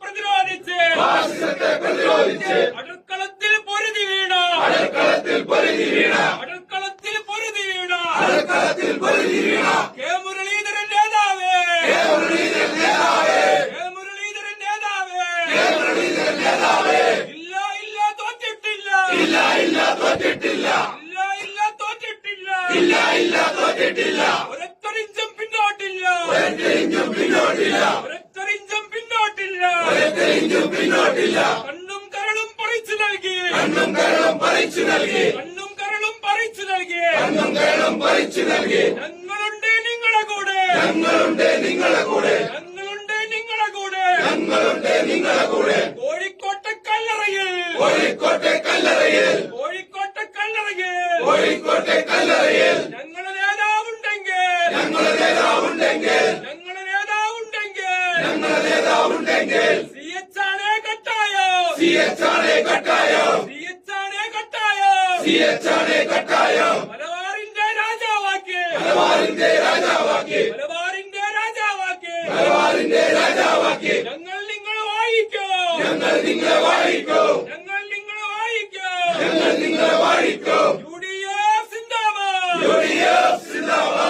പ്രതിരോധിച്ച് അടുക്കളത്തിൽ പൊരുതി വീണ കെ മുരളീധരൻ നേതാവേ ഇല്ല തോറ്റിട്ടില്ല ഒരൊറ്ററിഞ്ചും പിന്നോട്ടില്ല കണ്ണും കരളും പറിച്ചു നൽകി ഞങ്ങളുണ്ട് നിങ്ങളെ കൂടെ കോഴിക്കോട്ടെ കല്ലറയിൽ ഞങ്ങളുടെ നേതാവുണ്ടെങ്കിൽ സിഎച്ചാണേ കട്ടായം മലബാറിന്റെ രാജാവാക്കി ഞങ്ങൾ നിങ്ങളെ വായിക്കോ